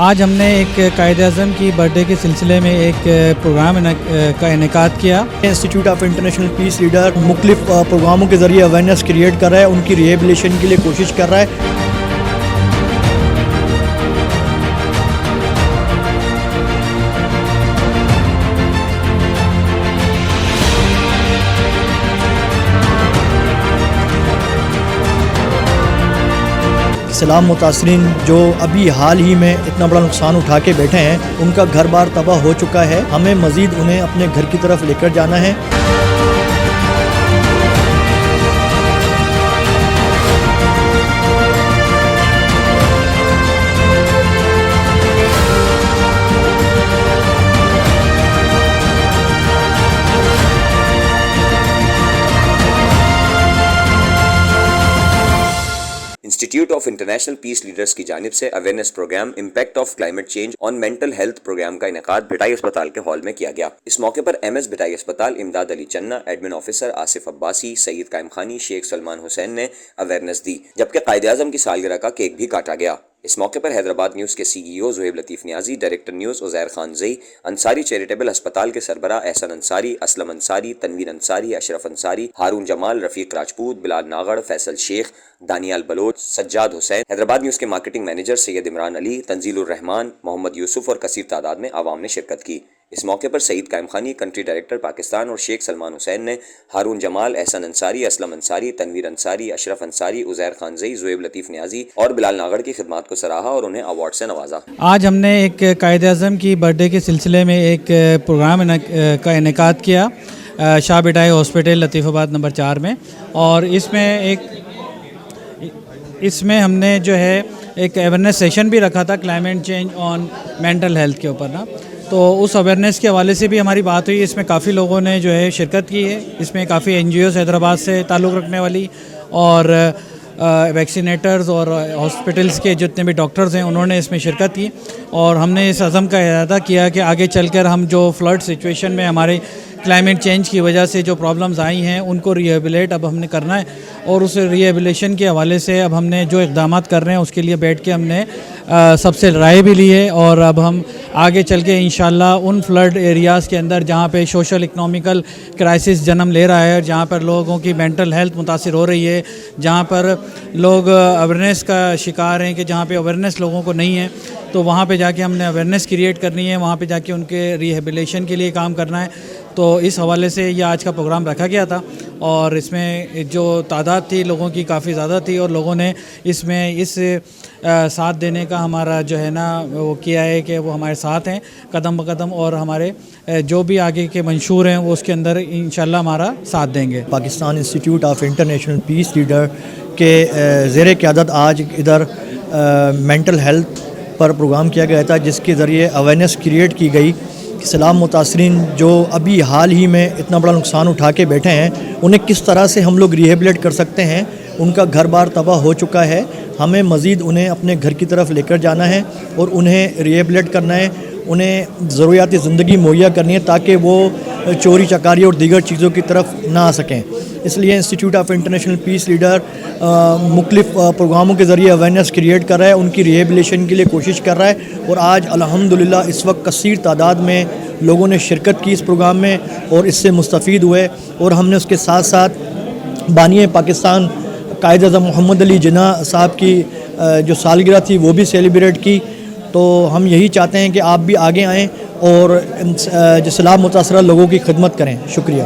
آج ہم نے ایک قائد اعظم کی برتھ ڈے کے سلسلے میں ایک پروگرام کا انعقاد کیا۔ Institute of international piece leader مختلف پروگراموں کے ذریعے اویئرنیس کریٹ کر رہا ہے، ان کی ریہیبلیشن کے لیے کوشش کر رہا ہے۔ سیلاب متاثرین جو ابھی حال ہی میں اتنا بڑا نقصان اٹھا کے بیٹھے ہیں، ان کا گھر بار تباہ ہو چکا ہے، ہمیں مزید انہیں اپنے گھر کی طرف لے کر جانا ہے۔ Institute of international peace leaders کی جانب سے awareness programme impact of climate change on mental health programme کا انعقاد بھٹائی اسپتال کے ہال میں کیا گیا۔ اس موقع پر ایم ایس بھٹائی اسپتال امداد علی چنہ، ایڈمن آفیسر آصف عباسی، سید قائم خانی، شیخ سلمان حسین نے اویئرنیس دی، جبکہ قائد اعظم کی سالگرہ کا کیک بھی کاٹا گیا۔ اس موقع پر حیدرآباد نیوز کے C E O Zohaib Latif Niazi, director news Uzair Khanzai, Ansari charitable ہسپتال کے سربراہ احسن انصاری، اسلم انصاری، تنویر انصاری، اشرف انصاری، ہارون جمال، رفیق راجپوت، بلال ناگڑ، فیصل شیخ، دانیال بلوچ، سجاد حسین، حیدرآباد نیوز کے مارکیٹنگ منیجر سید عمران علی، تنزیل الرحمان، محمد یوسف اور کثیر تعداد میں عوام نے شرکت کی۔ اس موقع پر سعید قائم خانی، کنٹری ڈائریکٹر پاکستان، اور شیخ سلمان حسین نے ہارون جمال، احسن انصاری، اسلم انصاری، تنویر انصاری، اشرف انصاری، عزیر خان زئی، زہیب لطیف نیازی اور بلال ناگڑ کی خدمات کو سراہا اور انہیں ایوارڈ سے نوازا۔ آج ہم نے ایک قائد اعظم کی برتھ ڈے کے سلسلے میں ایک پروگرام کا انعقاد کیا شاہ بھٹائی ہاسپٹل لطیف آباد نمبر 4 میں، اور اس میں ہم نے جو ہے ایک اویئرنیس سیشن بھی رکھا تھا climate change on mental health کے اوپر نا، تو اس اویئرنیس کے حوالے سے بھی ہماری بات ہوئی۔ اس میں کافی لوگوں نے جو ہے شرکت کی ہے، اس میں کافی این جی اوز حیدرآباد سے تعلق رکھنے والی اور ویکسینیٹرز اور ہاسپٹلس کے جتنے بھی ڈاکٹرز ہیں انہوں نے اس میں شرکت کی، اور ہم نے اس عزم کا ارادہ کیا کہ آگے چل کر ہم جو فلڈ سچویشن میں ہمارے کلائمیٹ چینج کی وجہ سے جو پرابلمز آئی ہیں ان کو ریہیبلیٹ اب ہم نے کرنا ہے، اور اس ریہیبلیشن کے حوالے سے اب ہم نے جو اقدامات کر رہے ہیں اس کے لیے بیٹھ کے ہم نے سب سے رائے بھی لی ہے، اور اب ہم آگے چل کے انشاءاللہ ان فلڈ ایریاز کے اندر جہاں پہ سوشل اکنامیکل کرائسس جنم لے رہا ہے، جہاں پر لوگوں کی مینٹل ہیلتھ متاثر ہو رہی ہے، جہاں پر لوگ اویئرنیس کا شکار ہیں کہ جہاں پہ اویئرنیس لوگوں کو نہیں ہے، تو وہاں پہ جا کے ہم نے اویئرنیس کریٹ کرنی ہے، وہاں پہ جا کے ان کے ریہیبلیشن کے لیے کام کرنا ہے۔ تو اس حوالے سے یہ آج کا پروگرام رکھا گیا تھا، اور اس میں جو تعداد تھی لوگوں کی کافی زیادہ تھی، اور لوگوں نے اس میں ساتھ دینے کا ہمارا جو ہے نا وہ کیا ہے کہ وہ ہمارے ساتھ ہیں قدم بقدم، اور ہمارے جو بھی آگے کے منشور ہیں وہ اس کے اندر انشاءاللہ ہمارا ساتھ دیں گے۔ Pakistan institute of international piece leader کے زیر قیادت آج ادھر مینٹل ہیلتھ پر پروگرام کیا گیا تھا، جس کے ذریعے اویئرنیس کریٹ کی گئی کہ سیلاب متاثرین جو ابھی حال ہی میں اتنا بڑا نقصان اٹھا کے بیٹھے ہیں، انہیں کس طرح سے ہم لوگ ریہیبلیٹ کر سکتے ہیں۔ ان کا گھر بار تباہ ہو چکا ہے، ہمیں مزید انہیں اپنے گھر کی طرف لے کر جانا ہے اور انہیں ریہیبلیٹ کرنا ہے، انہیں ضروریات زندگی مہیا کرنی ہے تاکہ وہ چوری چکاری اور دیگر چیزوں کی طرف نہ آ سکیں۔ اس لیے institute of international piece leader مختلف پروگراموں کے ذریعے اویئرنیس کریٹ کر رہا ہے، ان کی ریہیبلیشن کے لیے کوشش کر رہا ہے، اور آج الحمدللہ اس وقت کثیر تعداد میں لوگوں نے شرکت کی اس پروگرام میں اور اس سے مستفید ہوئے، اور ہم نے اس کے ساتھ ساتھ بانی پاکستان قائد اعظم محمد علی جناح صاحب کی جو سالگرہ تھی وہ بھی سیلیبریٹ کی۔ تو ہم یہی چاہتے ہیں کہ آپ بھی آگے آئیں اور جو سیلاب متاثرہ لوگوں کی خدمت کریں۔ شکریہ۔